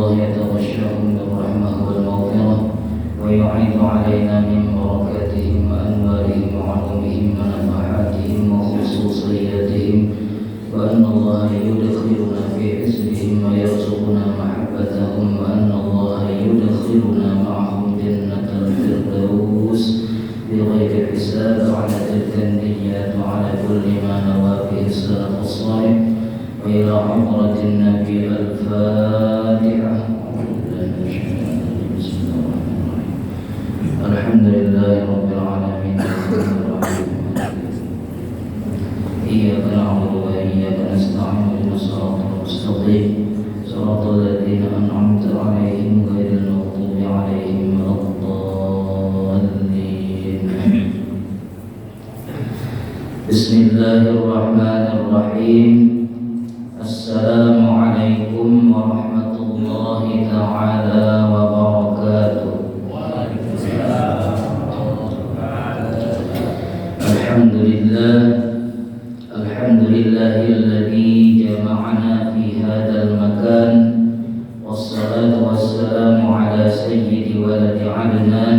الله يتغشاهم بالرحمة والمغفرة ويعيد علينا من بركاتهم وأنوارهم وعلومهم ونفحاتهم وخصوصياتهم وأن الله يدخلنا في حزبهم ويرزقنا محبتهم وأن الله يدخلنا معهم جنة الفردوس بغير حساب على تلك النيات وعلى كل ما نوى به السلف الصالح وإلى حضرة النبي الفاتحة. الحمد لله رب العالمين إياك نعبد وإياك نستعين اهدنا الصراط المستقيم صراط الذين أنعمت عليهم غير المغضوب عليهم ولا الضالين. بسم الله الرحمن الرحيم. السلام عليكم ورحمة الله تعالى وبركاته. الحمد لله الذي جمعنا في هذا المكان والصلاة والسلام على سيد ولد عدنان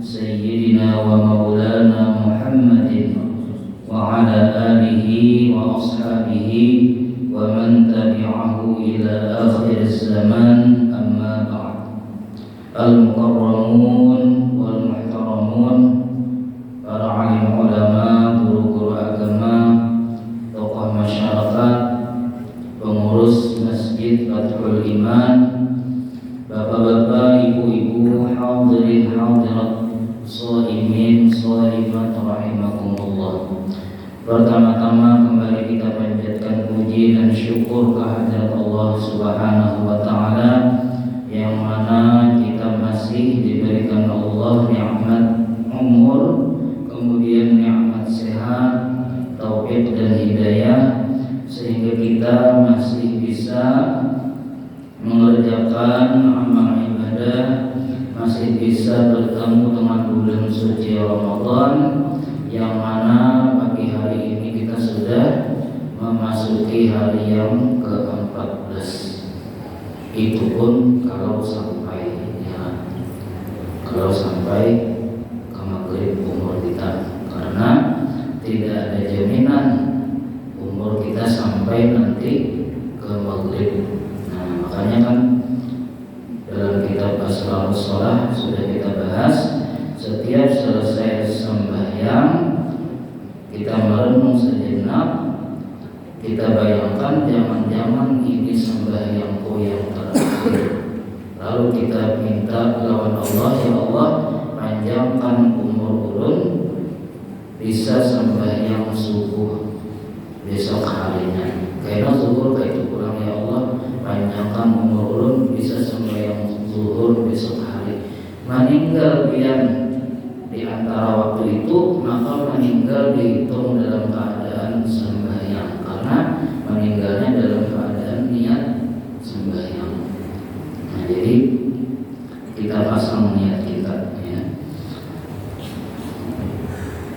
سيدنا ومولانا محمد وعلى آله وأصحابه ومن تبعه إلى آخر الزمان. أما بعد. المكرمون والمحترمون, para alim ulama, guru-guru agama, tokoh masyarakat, pengurus Masjid Fathul Iman, bapak-bapak, ibu-ibu, hadirin hadirat, shaimin shaimat rahimakumullah. Pertama-tama kembali kita panjatkan puji dan syukur kehadirat Allah Subhanahu wa taala yang mana kita masih diberikan Allah nikmat umur, kemudian nikmat sehat, taufik dan hidayah, sehingga kita masih bisa mengerjakan amal ibadah, masih bisa bertemu dengan bulan suci Ramadan, yang mana pagi hari ini kita sudah memasuki hari yang ke-14. Itu pun kalau sampai ke maghrib umur kita, karena tidak ada jaminan umur kita sampai nanti ke maghrib. Nah, makanya kan dalam kitab Asrarus Shalah sudah kita bahas, setiap selesai sembahyang kita merenung sejenak, kita bayangkan jangan-jangan ini sembahyangku yang terakhir. Lalu kita minta lawan Allah, ya Allah, panjangkan umur ulun bisa sembahyang subuh besok harinya. Karena zuhur kayak itu kurang, ya Allah, panjangkan umur ulun bisa sembahyang zuhur besok hari. Meninggal biar di antara waktu itu, maka meninggal dihitung dalam keadaan sembahyang, karena meninggalnya dalam keadaan niat sembahyang. Nah, jadi kita pasang niat kita, ya.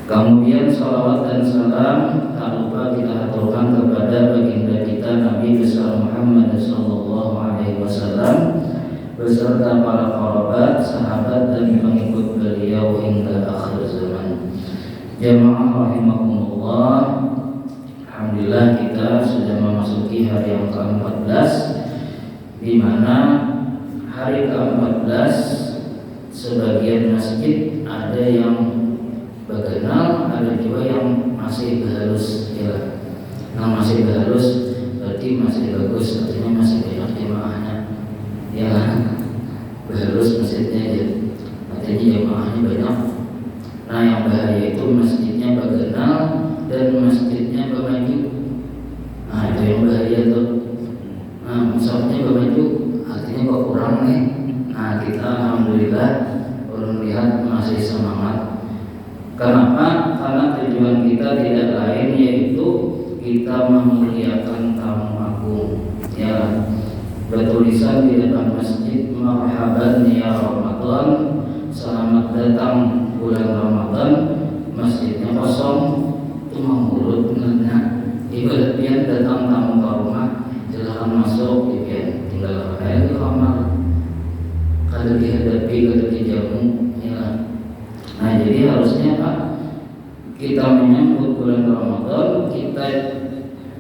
Kemudian salawat dan salam tak lupa kita aturkan kepada baginda kita Nabi besar Muhammad sallallahu alaihi wasallam beserta para kerabat, sahabat dan pengikut beliau hingga akhir zaman. Jamaah rahimakumullah, alhamdulillah kita sudah memasuki hari yang ke-14, di mana hari ke-14 sebagian masjid ada yang begenal, ada juga yang masih behalus, ya. Nah, masih behalus berarti masih bagus, artinya masih banyak jemaahnya, ya. Behalus masjidnya, ya, artinya jemaahnya banyak. Nah, yang bahaya itu masjidnya begenal dan masjidnya bermaju. Nah, itu yang bahaya tuh. Nah, misalnya bermaju artinya kok kurang nih. Nah, kita alhamdulillah melihat masih semangat. Kenapa? Karena tujuan kita tidak lain yaitu kita memuliakan tamu agung, ya. Bertulisan di depan masjid, marhaban ya Ramadan, selamat datang bulan Ramadan. Masjidnya kosong, cuma mulut nanya. Ibarat pian datang tamu ke rumah, silakan masuk, pian tinggal pakai kamar jadi harusnya Pak, kita menyambut bulan Ramadan, kita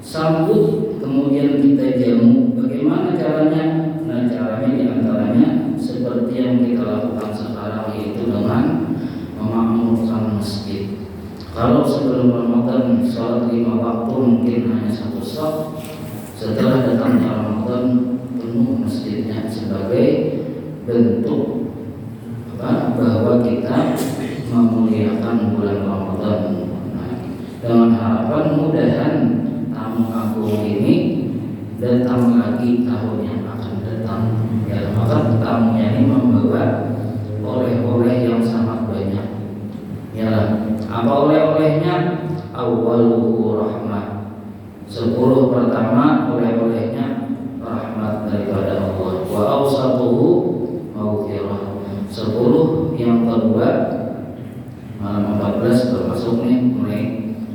sambut, kemudian kita jamu. Bagaimana caranya? Nah, caranya diantaranya seperti yang kita lakukan sekarang, yaitu dengan memakmurkan masjid. Kalau sebelum Ramadan sholat 5 waktu mungkin hanya 1 shaf, setelah datangnya Ramadan penuh masjidnya sebagai bentuk bahwa kita memuliakan bulan Ramadan. Nah, dengan harapan mudahan tamu agung ini datang lagi tahun yang akan datang. Ya, maka tamunya ini membawa oleh-oleh yang sangat banyak. Ya, apa oleh-olehnya? Awwaluhu rahmah. 10 pertama oleh-olehnya rahmat daripada Allah. Wa awsatuhu maghfirah. 10 yang kedua malam 14 termasuk nih, mulai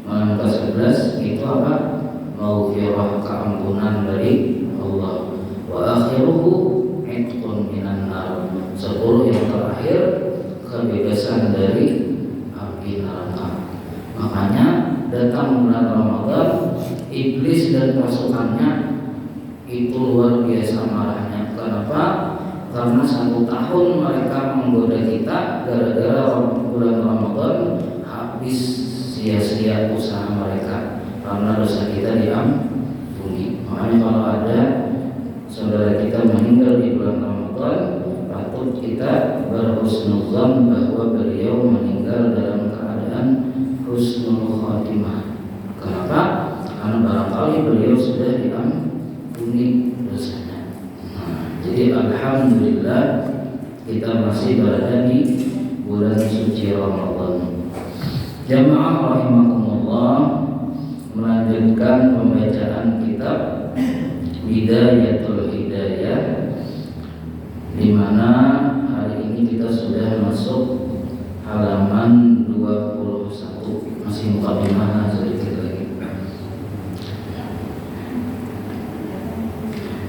malam 11 itu apa? Maghfirah, keampunan dari Allah. Wa akhiruhu itqun minan nar. 10 yang terakhir kebebasan dari api neraka. Makanya datang bulan Ramadan, iblis dan pasukannya itu luar biasa marahnya. Kenapa? Karena 1 tahun mereka menggoda kita, gara-gara bulan Ramadan habis sia-sia usaha mereka karena dosa kita diampuni. Makanya kalau ada saudara kita meninggal di bulan Ramadan, patut kita berhusnuzan bahwa beliau meninggal dalam keadaan husnul khatimah. Kenapa? Karena barangkali beliau sudah diampuni dosanya. Jadi alhamdulillah kita masih berada di bulan suci Ramadan. Jamaah rahimakumullah, melanjutkan pembacaan kitab Bidayatul Hidayah, di mana hari ini kita sudah masuk halaman 21, masih mukadimah sedikit lagi.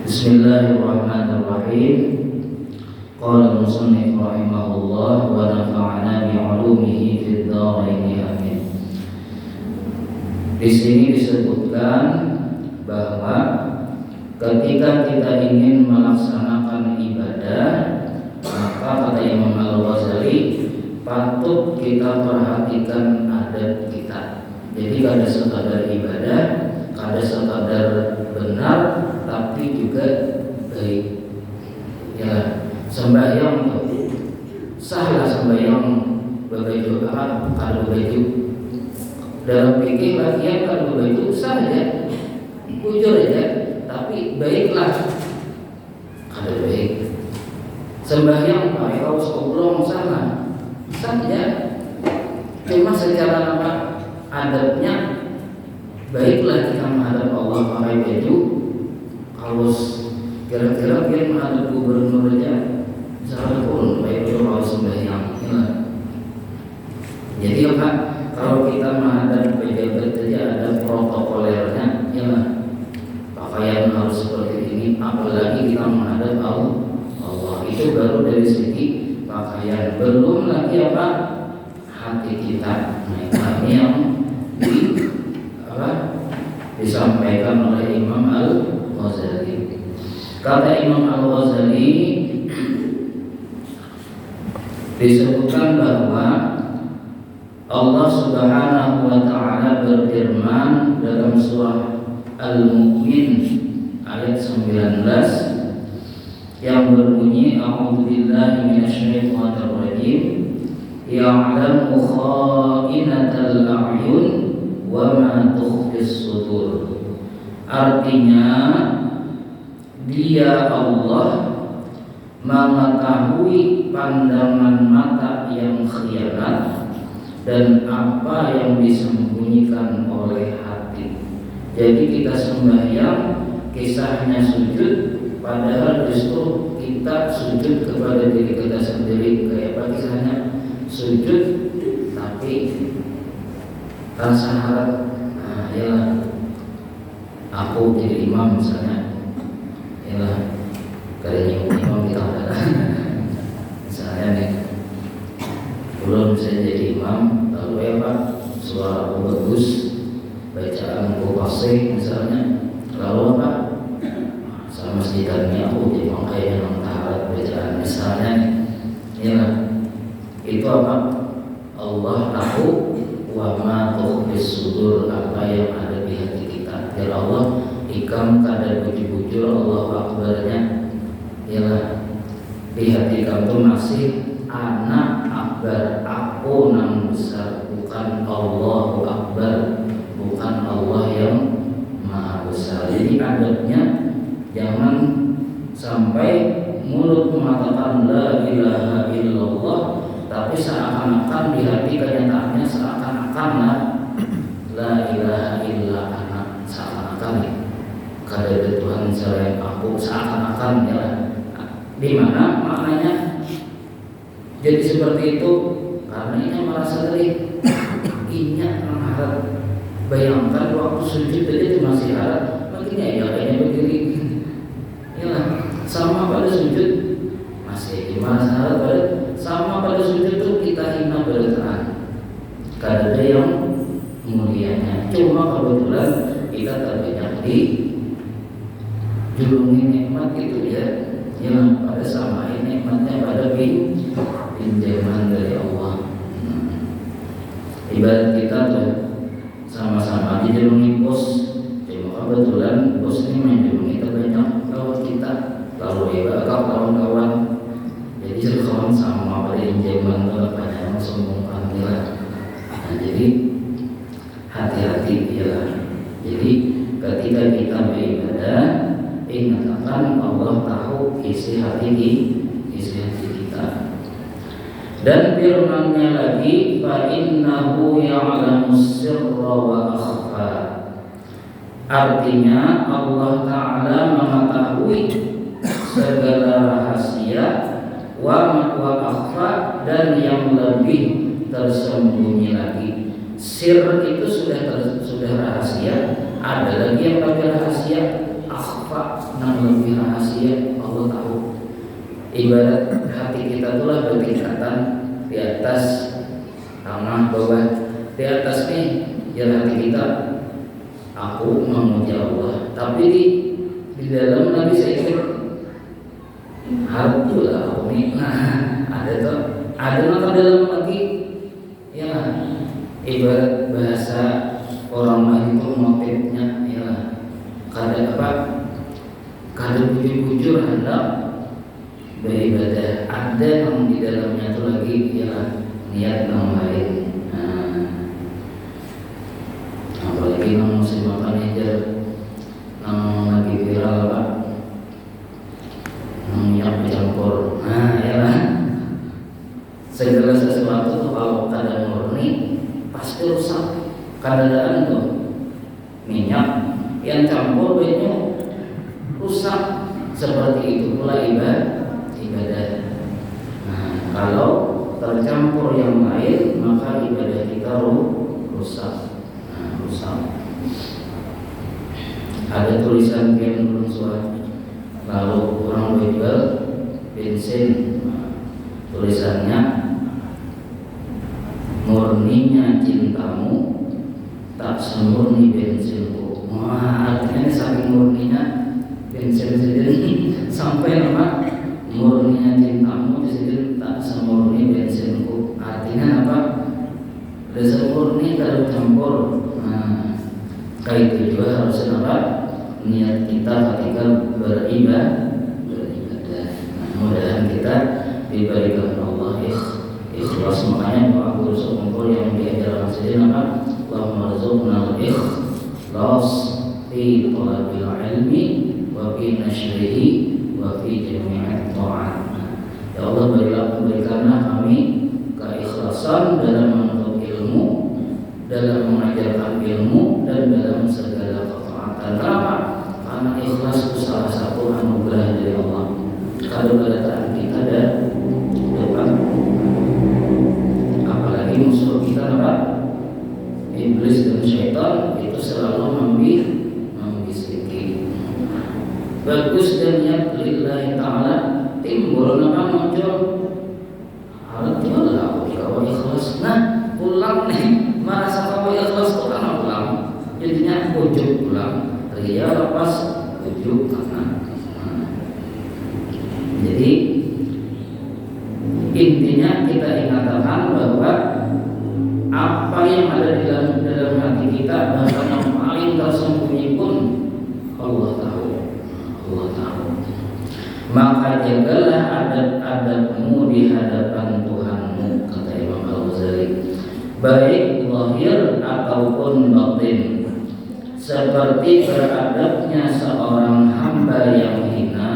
Bismillahirrahmanirrahim. Qala al-musannif rahimahullah wa nafa'ana bi'ulumihi fid dharain amin. Di sini disebutkan bahwa ketika kita ingin melaksanakan ibadah, maka kata Imam Al-Ghazali patut kita perhatikan adab kita. Jadi kada sekadar ibadah, kada sekadar benar, tapi juga baik. Ya, sembahyang sahlah sembahyang berbaju apa? Kada berbaju. Dalam fikih bagian kada berbaju sah ya, jujur aja. Tapi baiklah, kada baik. Sembahyang pakai kaos oblong sana saja. Cuma secara apa adabnya, baiklah kita menghadap Allah pakai baju. Kalau kira-kira dia menghadap gubernur aja, misalnya pun pakai baju kaos sembahyang. Jadi apa? Kalau kita menghadap pejabat saja ada protokolernya, ya lah. Pakaian harus seperti ini, apalagi kita menghadap Allah. Itu baru dari segi pakaian. Belum lagi apa? Hati kita. Nah, ini yang disampaikan oleh Imam Al-Ghazali. Kata Imam Al-Ghazali, disebutkan bahwa Allah Subhanahu wa taala berfirman dalam surah Al-Mu'min ayat 19 yang berbunyi a'udzubillahi minasyaitonir rajim ya'lamu kha'inatal a'yun wa ma tukhfis sudur. Artinya Dia Allah mengetahui pandangan mata yang khianat dan apa yang disembunyikan oleh hati. Jadi kita sembahyang kisahnya sujud, padahal justru kita sujud kepada diri kita sendiri. Kayak apa kisahnya? Sujud tapi rasa harap, ya aku jadi imam misalnya, ya kayak imam kita ada misalnya nih, belum saya jadi imam imam lalu suara bagus, bacaan fasih misalnya, lalu sama masjidannya dipakai yang taharat bacaan misalnya, itu Allah tahu wa ma tukhfis sudur, apa yang ada di hati kita. Ya Allah ikam kada bujur-bujur Allah akbarnya, di hati kamu masih anak akbar, aku nang besar, bukan Allahu akbar, bukan Allah yang maha besar. Jadi adabnya jangan sampai mulut mengatakan la ilaha illallah, tapi seakan-akan di hati kenyataannya seakan-akan la ilaha illa ana, seakan-akan kada ada Tuhan selain aku, seakan-akan di mana maknanya jadi seperti itu karena ini merasa tadi ingat mengharap. Bayangkan waktu sujud tadi itu masih harap, makanya kayaknya berdiri, sama pada sujud masih merasa harap, sama pada sujud itu kita hina berterang, kada ada yang mulianya. Cuma kebetulan kita terbanyak di julungi nikmat itu yang pada samain nikmatnya pada pinjaman dari Allah. Ibarat kita tuh sama-sama dijulungi bos, cuma kebetulan bos ini menjulungi terbanyak kawan kita, lalu kawan-kawan, jadi kawan sama pada pinjaman tuh banyak yang sombongkan jadi hati-hati Jadi ketika kita beribadah, ingatkan Allah tahu isi hati kita. Dan firman-Nya lagi, fa innahu ya'lamus sirra wa akhfa. Artinya Allah Ta'ala mengetahui segala rahasia wa akhfa, dan yang lebih tersembunyi lagi. Sir itu sudah rahasia, ada lagi yang lebih rahasia, akhfa, yang lebih rahasia Allah tahu. Ibarat hati kita itulah bertingkatan, di atas tanah, bawah. Di atas nih hati kita, aku memuji Allah, tapi di dalam lagi saya ikut hartulah aku nih. Ada maka dalam lagi ibarat bahasa orang lain itu motifnya kada bujur-bujur hendak beribadah, ada yang di dalamnya itu lagi niat yang lain. Apalagi yang musim makan hijau yang lagi viral yang bercampur, segala sesuatu tuh kalau kada murni pasti rusak. Kadang tuh minyak yang campur banyak rusak. Seperti itu pula ibadah. Kalau tercampur yang lain maka ibadah kita rusak. Ada tulisan yang bersuara, lalu orang jual bensin, tulisannya murninya cintamu tak semurni bensinku. Artinya saking murninya bensin sendiri sampai murninya cintamu sendiri tak semurni bensinku. Artinya dasar murni kalau campur. Kayak itu juga harusnya niat kita ketika beribadah. Mudah-mudahan kita diberikan Allah ikhlas. Makanya doa guru sekumpul yang diajarkan sendiri Allahumma rzuqna al-ikhlas fi talabil ilmi wa fi nashrihi wa fi jami'at ta'at. Ya Allah, berikanlah kami keikhlasan dalam menuntut ilmu, dalam mengajarkan ilmu, dan dalam segala ketaatan. Kenapa? Karena ikhlas itu salah satu anugerah dari Allah. Kalau kedatangan kita ada depan, apalagi musuh kita iblis dan syaitan itu selalu membisiki. Bagus dan niat lillahi ta'ala, timbul muncul. Alhamdulillah, kalau ikhlas. ujuk pulang, ria lepas ujuk karena. Jadi intinya kita ingatkan bahwa apa yang ada di dalam hati kita, bahkan yang paling tersembunyi pun Allah tahu. Allah tahu. Maka jagalah adab-adabmu di hadapan Tuhanmu, kata Imam Al-Ghazali, baik zahir ataupun batin, seperti beradabnya seorang hamba yang hina,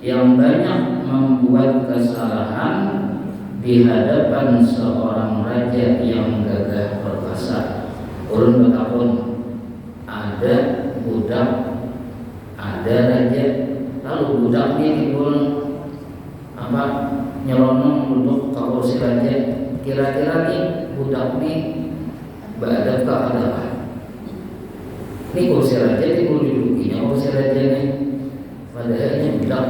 yang banyak membuat kesalahan di hadapan seorang raja yang gagah perkasa. Ulun betapun ada budak, ada raja, lalu budak ini timbul nyelonong duduk ke kursi raja. Kira-kira nih budak nih beradab ke apa? Ini kursi raja timbul didudukinya kursi raja nih, padahal ini budak.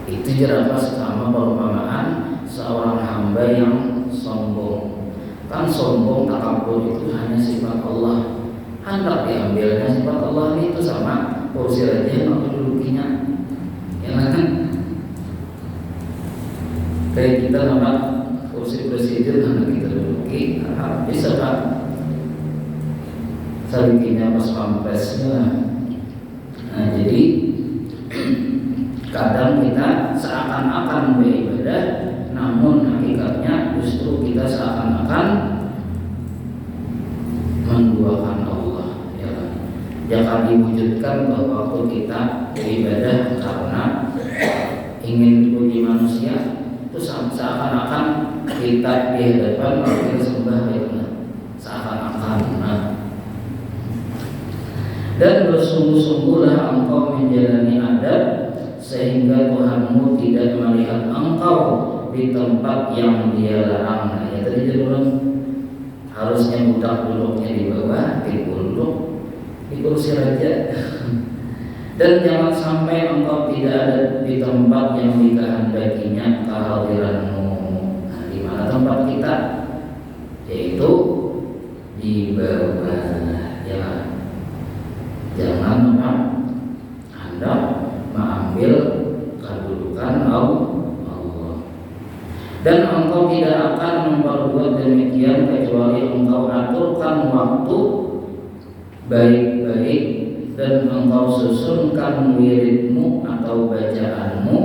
Itu jelas sama perumpamaan seorang hamba yang sombong. Kan sombong takabur itu hanya sifat Allah, hendak diambilnya sifat Allah itu sama kursi raja yang mendudukinya, ya kan? Kayak kita nama kursi presiden hendak kita duduki, bisa kan? Sabikinya pas pampresnya. Nah jadi kadang kita seakan-akan beribadah, namun hakikatnya justru kita seakan-akan menduakan Allah. Ya kan? Jangan diwujudkan bahwa waktu kita beribadah karena ingin dipuji manusia, itu seakan-akan kita di hadapan orang sembah, ya, seakan-akan. Dan bersungguh-sungguhlah engkau menjalani adab, sehingga Tuhanmu tidak melihat engkau di tempat yang Dia larang. Nah, ya tadi judulnya harusnya budak duduknya di bawah, duduk di kursi raja. Dan jangan sampai engkau tidak ada di tempat yang dikehendakinya kehadiranmu. Nah, di mana tempat kita? Yaitu di bawah. Ya, jangan Anda mengambil kedudukan Allah. Dan engkau tidak akan memperbuat demikian kecuali engkau aturkan waktu baik-baik dan engkau susunkan wiridmu atau bacaanmu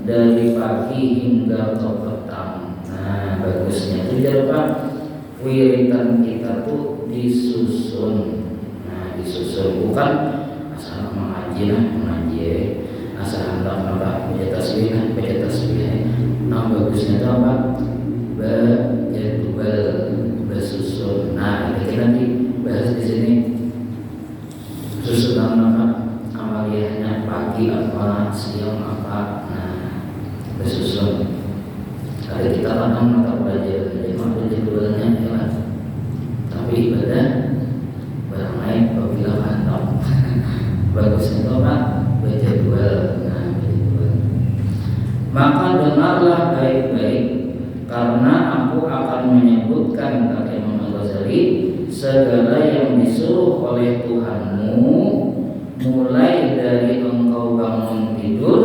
dari pagi hingga ke petang. Nah, bagusnya itu apa? Wiridan kita tuh disusun. Nah, disusun bukan asal mengaji asal hendak baca tasbih. Nah, bagusnya itu apa? Jadwal bersusun. Nah, ini nanti bahas di sini susunan amaliyahnya pagi apa, siang apa. Nah, bersusun. Kalau kita kadang mata belajar memang jadwalnya ya, tapi ibadah bermain apabila mantap. Bagusnya itu apa? Berjadwal. Maka dengarlah baik-baik, karena aku akan menyebutkan, kata Imam Al-Ghazali, segala yang disuruh oleh Tuhanmu, mulai dari engkau bangun tidur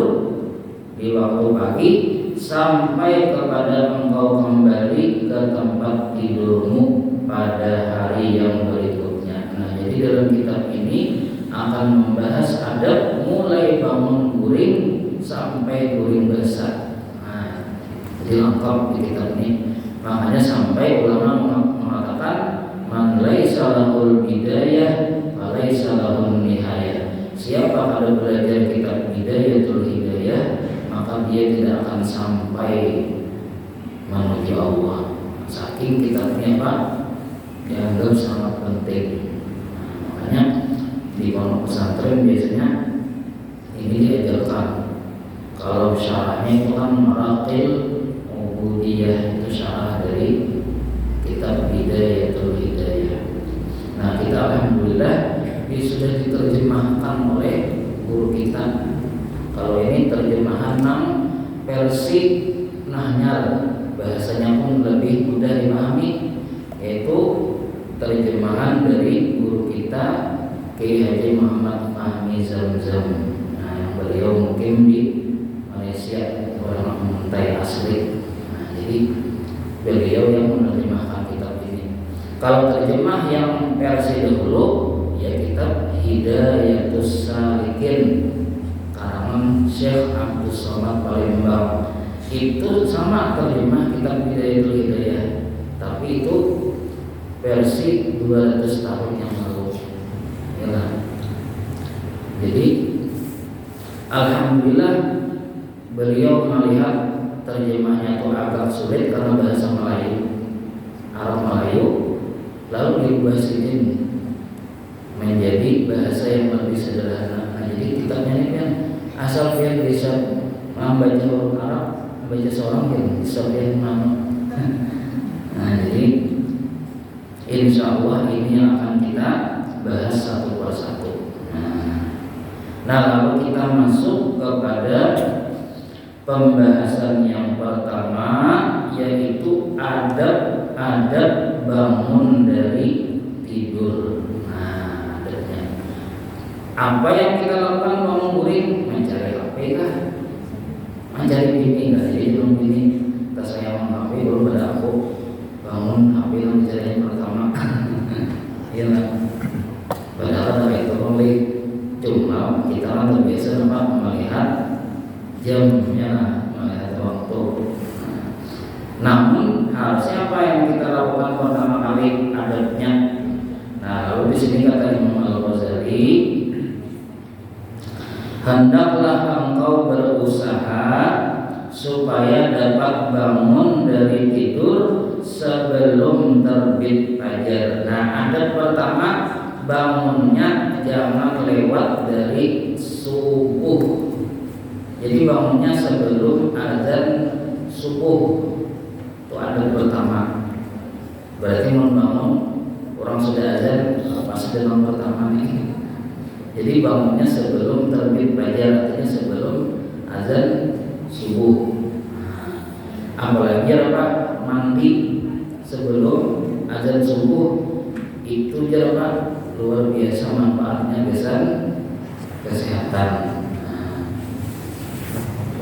di waktu pagi sampai kepada engkau kembali ke tempat tidurmu pada hari yang berikutnya. Nah, jadi dalam kitab ini akan membahas adab mulai bangun guring sampai guring basah. Nah, jadi lengkap di kitab ini. Makanya sampai ulama mengatakan man laisa lahul bidayah wa laisa lahun nihayah. Siapa kalau belajar kitab Bidayatul Hidayah, maka dia tidak akan sampai menuju Allah. Saking kitabnya apa? Dianggap sangat penting. Makanya di pondok pesantren biasanya ini diajarkan. Kalau syarahnya itu kan Maraqil Ubudiyah, itu syarah dari kitab Bidayatul Hidayah. Nah, kita alhamdulillah sudah diterjemahkan oleh guru kita. Kalau ini terjemahan versi Nahnal, bahasanya pun lebih mudah dipahami, yaitu terjemahan dari guru kita Kiai Haji Muhammad Fahmi Zamzam. Nah, yang beliau mungkin di Malaysia, orang Muntai asli. Nah, jadi beliau yang menerjemahkan kitab ini. Kalau terjemah yang versi dahulu, ya kitab Hidayatus Salikin karangan Syekh Abdul Somad Palembang. Itu sama terjemah kitab Hidayatul Hidayah, tapi itu versi 200 tahun yang lalu. Ya. Jadi alhamdulillah beliau melihat terjemahnya itu agak sulit karena bahasa Melayu, Arab Melayu, lalu diubahkan menjadi bahasa yang lebih sederhana. Nah, jadi kitabnya ini kan asal dia bisa membaca huruf Arab, membaca seorang yang bisa dia mana. Nah, jadi insya Allah ini yang akan kita bahas satu persatu. Nah, lalu kita masuk kepada pembahasan yang pertama, yaitu adab bangun dari tidur. Nah, adabnya apa yang kita lakukan bangun guring? Mencari HP kah? Mencari bini nggak? Jadi belum bini, tak saya mau HP belum ada aku bangun HP yang mencari yang pertama. Iya lah. Padahal dari itu boleh, cuma kita kan terbiasa nampak melihat jamnya, melihat waktu. Namun harusnya apa yang kita lakukan pertama kali adabnya? Nah, lalu di sini kata Imam Al-Ghazali, hendaklah engkau berusaha supaya dapat bangun dari tidur sebelum terbit fajar. Nah, adab pertama, bangunnya jangan lewat dari subuh. Jadi bangunnya sebelum azan subuh. Itu adab pertama. Berarti mau bangun orang sudah azan, pasti dalam pertama nih. Jadi bangunnya sebelum terbit fajar, artinya sebelum azan subuh. Apalagi apa? Mandi sebelum azan subuh, itu jarak luar biasa manfaatnya, kesan kesehatan.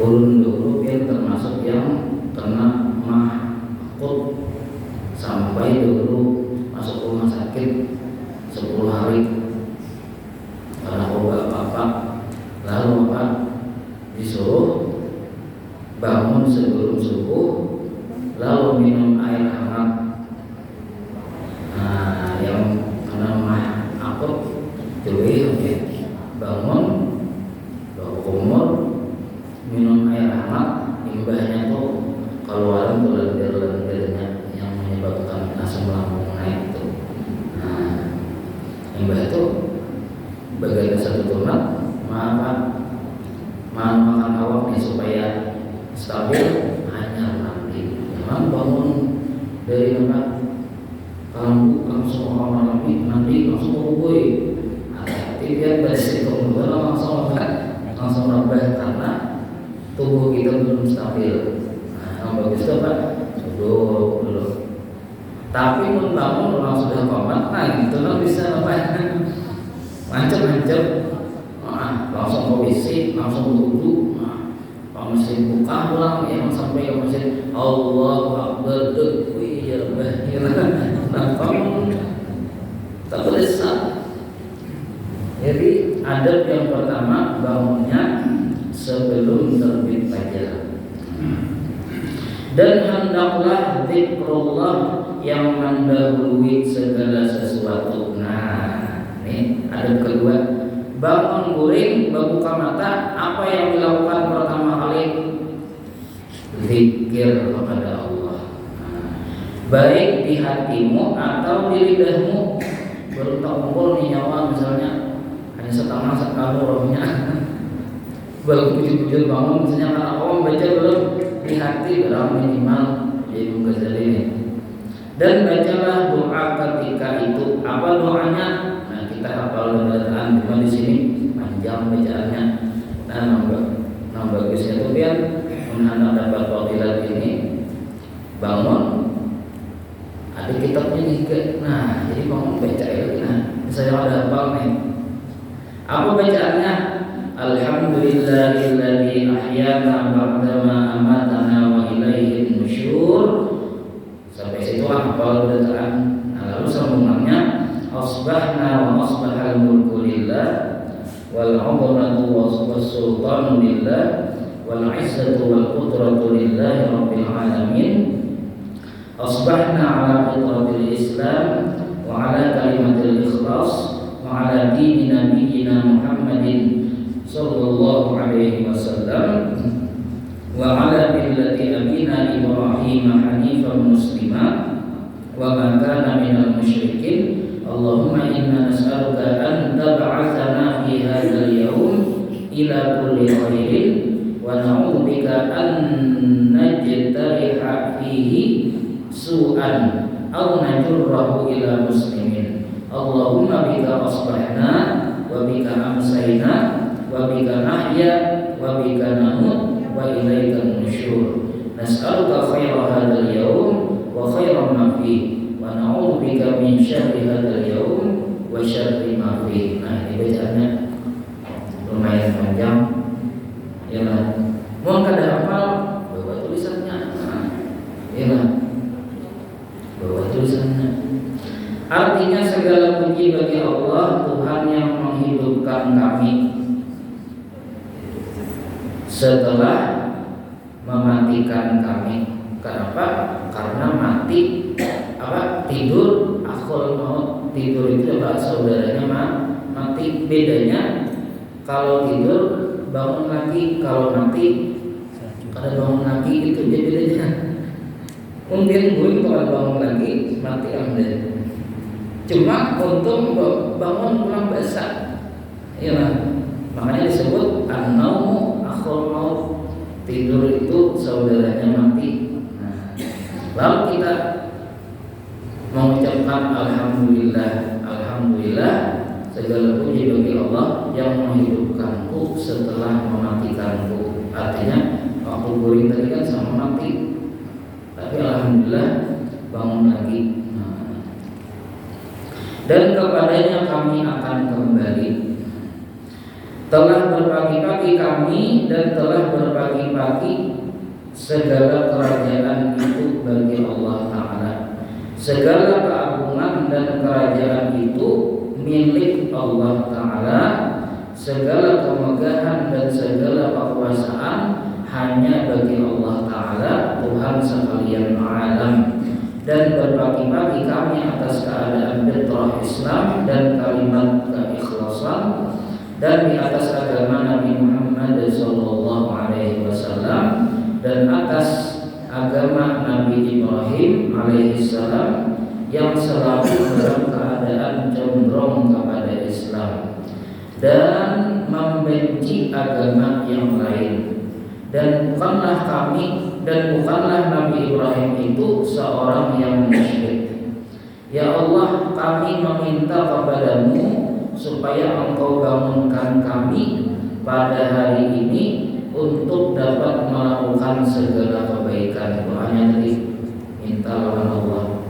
Ulun dulu yang termasuk yang kena mahkut sampai dulu masuk rumah sakit 10 hari karena obat apa. Lalu apa? Disuruh bangun sebelum subuh, lalu minum air hangat. Nah, yang kena mahkut jadi bangun, bawa kumur, minum air hangat, imbahnya tuh keluaran tuh lendir-lendirnya yang menyebabkan asam lambung naik tuh. Nah, imbah itu bagian satu tulang, makan awak nih supaya stabil, hanya mandi. Jangan bangun dari tempat kamu langsung orang mandi langsung berubah. Hati-hati biar bersih kemudian langsung nambah karena tubuh kita belum stabil. Nah, yang bagus itu apa? Duduk dulu. Tapi pun bangun orang sudah komat, nah gitu kan bisa apa? Mancep, langsung ke WC, langsung wudhu. Pak mesin buka pulang, yang sampai ke mesin Allahu Akbar, ya bahir. Nah, kamu tak beresap. Jadi adab yang pertama, bangunnya sebelum terbit fajar. Dan hendaklah zikrullah yang mendahului segala sesuatu. Nah, ini adab kedua. Bangun guring, membuka mata, apa yang dilakukan pertama kali? Zikir kepada Allah. Baik di hatimu atau di lidahmu. Baru tak kumpul nih nyawa misalnya hanya setengah sekali rohnya. Baru bujur-bujur bangun misalnya karena Allah membaca belum di hati dalam minimal Imam Ghazali ini. Dan bacalah doa ketika itu. Apa doanya? Nah, kita hafal bacaan cuma di sini panjang bacaannya. Nah, bagusnya itu biar menghadap dapat fadilat ini bangun. Ada di kitabnya juga. Nah, jadi kamu baca lagi. Nah, saya ada hafal nih. Apa bacaannya? Alhamdulillahilladzi ahyana ba'dama amatana wa ilaihin nusyur. Sampai situ hafal bacaan. Nah, lalu sambungannya asbahna wa asbahal mulku lillah wal 'udhratu was sultanu lillah wal 'izzatu wal qudratu lillahi rabbil alamin. Asbahna ala fitratil Islam wa ala kalimatil ikhlas wa ala dini nabiyyina Muhammadin sallallahu alaihi wasallam wa ala millati abina Ibrahim hanifan muslima wa ma kana minal musyrikin. Allahumma inna nas'aluka an tab'atsana fi hadzal yawm ila kulli khairin wa na'udzubika an najtariha fihi su'an aw najurrahu ila muslimin. Allahumma bika asbahna wa bika amsayna wa bika nahya wa bika namut wa ilaika nusyur. Nas'aluka khaira hadzal yawm wa khaira ma fihi wa na'udzubika min syarri hadzal yawm wa syarri ma fihi. Nah, ini bacaannya lumayan panjang. Ya lah. Mau kada hafal bawa tulisannya. Ya lah. Bawa tulisannya. Artinya segala puji bagi Allah, Tuhan yang menghidupkan kami setelah mematikan kami. Kenapa? Karena mati tidur akhul maut. Tidur itu saudaranya mati. Bedanya kalau tidur bangun lagi, kalau mati kada bangun lagi, itu dia bedanya. Mungkin gue kalau bangun lagi mati ambil. Cuma untung bangun pulang basah. Ya, makanya disebut an-naumu akhul maut. Tidur itu saudaranya mati. Nah, lalu kita mengucapkan alhamdulillah, alhamdulillah segala puji bagi Allah yang menghidupkanku setelah mematikanku. Artinya waktu guring tadi kan sama mati, tapi alhamdulillah bangun lagi. Dan kepadanya kami akan kembali. Telah berbagi-bagi kami dan telah berbagi-bagi segala kerajaan itu bagi Allah Ta'ala. Segala keagungan dan kerajaan itu milik Allah Ta'ala. Segala kemegahan dan segala kekuasaan hanya bagi Allah Ta'ala, Tuhan sekalian alam. Dan berbagi-bagi kami atas keadaan fitrah Islam dan kalimat keikhlasan, dan di atas agama Nabi Muhammad SAW, dan atas agama Nabi Ibrahim alaihissalam yang selalu dalam keadaan condong kepada Islam dan membenci agama yang lain. Dan bukanlah Nabi Ibrahim itu seorang yang musyrik. Ya Allah, kami meminta kepadamu supaya Engkau bangunkan kami pada hari ini untuk dapat melakukan segala kebaikan. Doanya tadi minta lawan Allah.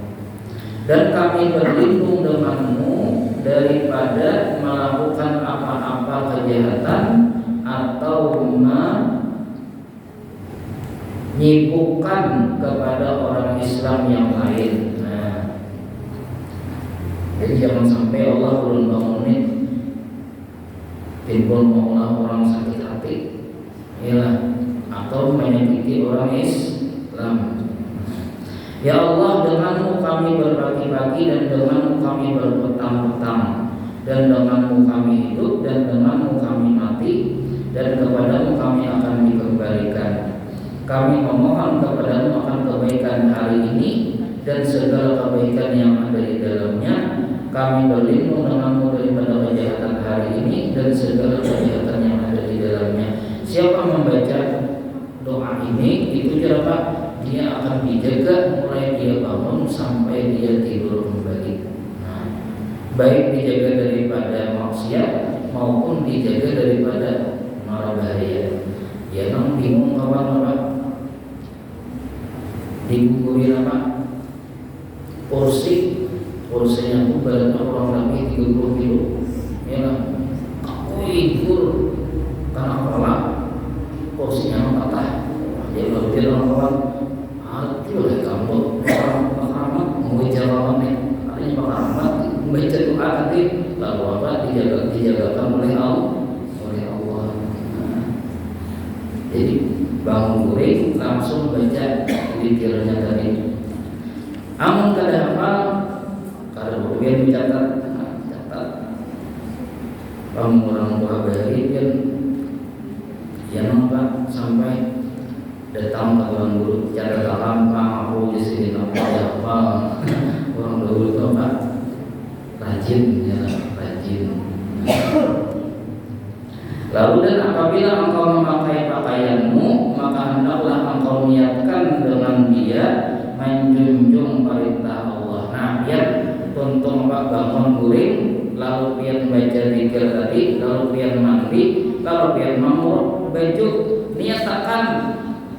Dan kami berlindung denganmu daripada melakukan apa-apa kejahatan atau menyibukkan kepada orang Islam yang lain. Nah, jadi jangan sampai Allah belum bangunin timbul maulah orang sakit hati, ya, atau menyakiti orang Islam. Ya Allah, denganmu kami berbagi-bagi, dan denganmu kami berhutang-hutang, dan denganmu kami hidup, dan denganmu kami mati, dan kepadamu kami akan dikembalikan. Kami memohon kepadamu akan kebaikan hari ini dan segala kebaikan yang ada di dalamnya. Kami berlindung denganmu daripada kejahatan hari ini dan segala kejahatan yang ada di dalamnya. Siapa membaca doa ini, itu siapa? Dia akan dijaga mulai dia bangun sampai dia tidur kembali. Nah, baik dijaga daripada maksiat maupun dijaga daripada mara bahaya. Ya, nang bingung kawan apa? Digugurin apa? Kursi 30 kilo ya aku ikut karena kepala kursinya patah dia orang hati oleh kamu orang mengucapkan artinya Pak membaca doa tadi lalu apa dijagakan oleh Allah. Jadi bangun guring langsung baca zikirnya tadi. Amun kada hafal kada boleh dicatat. Orang tua bari yang nampak sampai datang ke tuan guru cara gampang aku di sini nampak apa orang dahulu itu apa rajin. Lalu dan apabila engkau memakai pakaianmu maka hendaklah engkau niatkan dengan dia menjunjung perintah Allah. Nah biar tuntung bangun guring lalu pian baca zikir tadi lalu pian mandi lalu pian mamur baju niatakan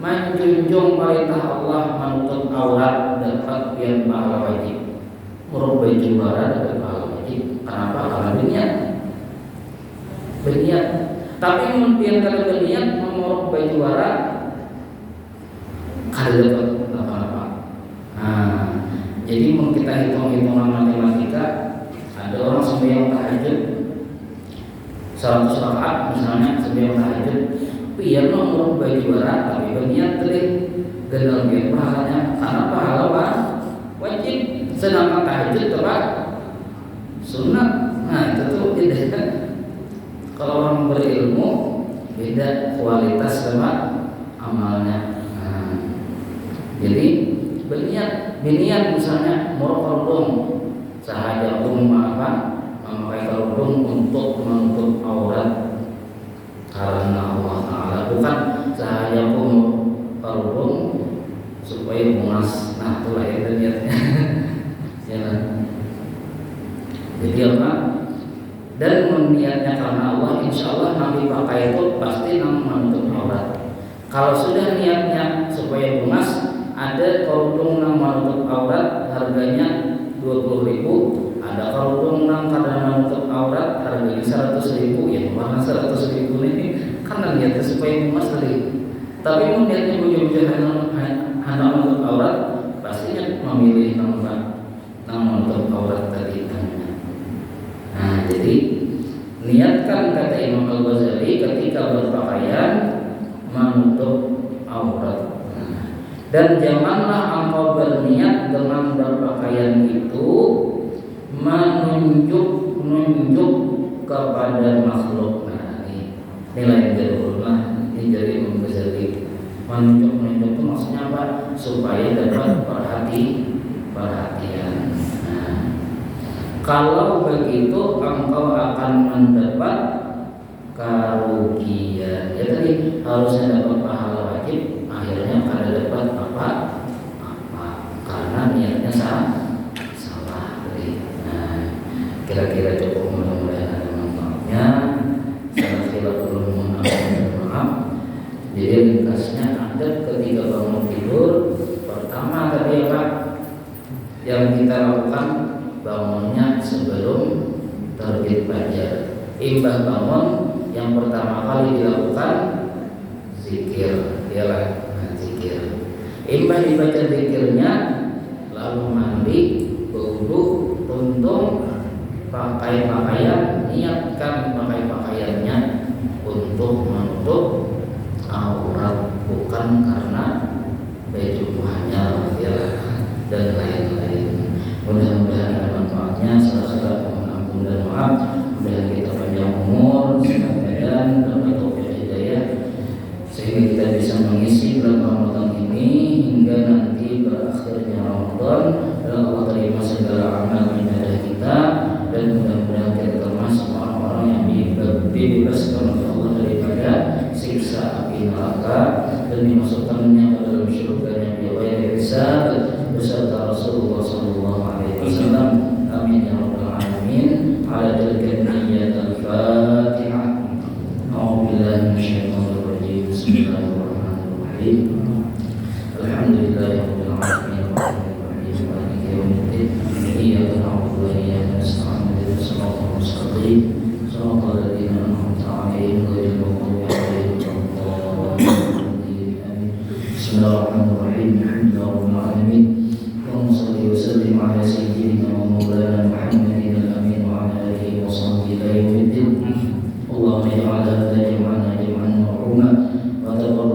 menjunjung perintah Allah menutup aurat dapat pian pahala wajib. Muruk baju bara dapat pahala wajib. Kenapa? Karena berniat. Tapi pian kada berniat memuruk baju bara kada dapat apa-apa. Nah, jadi kita hitung-hitungan matematika ada orang sembahyang tahajud 100 rakaat misalnya sembahyang tahajud pian memuruk baju bara tapi berniat tadi gendal pian pahalanya karena pahala wajib sedangkan tahajud tepat sunnah. Nah itu tuh beda. Kalau orang berilmu beda kualitas sama amalnya. Nah, jadi berniat misalnya muruk kerudung sahaja memakai kerudung untuk menutup aurat karena Allah Ta'ala, bukan sahaja kerudung supaya bungas. Nah itulah yang niatnya. Ya. Jadi apa? Dan niatnya karena Allah, insya Allah nanti pakai itu pasti menutup aurat. Kalau sudah niatnya supaya bungas, ada kerudung yang menutup aurat harganya 20.000, ada kerudung yang karena menutup aurat harganya 100.000. Ya mana 100.000 ini karena niatnya supaya bungas tadi. Tapi niatnya bujur-bujur hanya menutup aurat, pastinya memilih yang menutup aurat tadi. Nah jadi niatkan kata Imam Al-Ghazali ketika berpakaian menutup aurat. Dan janganlah engkau berniat dengan berpakaian itu menunjuk kepada makhluk. Nah ini nilai jarullah ini dari Imam Ghazali. Menunjuk itu maksudnya apa? Supaya dapat perhatian. Kalau begitu engkau akan mendapat kerugian. Ya tadi harusnya dapat pahala wajib, akhirnya kada dapat apa karena niatnya salah tadi. Nah, kira-kira cukup, mudah-mudahan ada manfaatnya. Saya kira perlu mohon maaf. Jadi ringkasnya ada ketika bangun tidur, pertama tadi apa yang kita lakukan? Bangunnya sebelum terbit fajar. Imbah bangun yang pertama kali dilakukan zikir, ialah zikir. Imbah dibaca zikirnya, lalu mandi, berwudu, tuntung, pakai pakaian, niatkan pakai pakaiannya untuk menutup aurat, bukan karena baju hanya dan lain-lain. Mudah-mudahan ada manfaatnya. Salah-salah mohon ampun dan maaf. Mudah kita panjang umur, sehat badan, dapat taufik hidayah, sehingga kita bisa mengisi bulan Ramadan ini hingga nanti berakhirnya Ramadan dan Allah terima segala amal ibadah kita, dan mudah-mudahan kita termasuk orang-orang yang dibebaskan oleh Allah daripada siksa api neraka dan dimasukkannya ke dalam surganya bighairi hisab beserta Rasulullah sallallahu alaihi wasallam. Amin ya rabbal alamin. Ala tilka niyyat al-Fatihah. A'udzu billahi minasyaitonir rajim. Bismillahirrahmanirrahim. Alhamdulillahirabbil alamin. Arrahmanirrahim. Maliki yaumiddin. Iyyaka na'budu wa iyyaka nasta'in. Ihdinas siratal Bismillahirrahmanirrahim. Alhamdulillahirabbil alamin. Allahumma shalli wa sallim ala sayyidina wa maulana Muhammadin al-amin wa ala alihi wa sahbihi ila yaumiddin. Allahumma ij'al hadha jam'ana jam'an marhuma wa taqabbal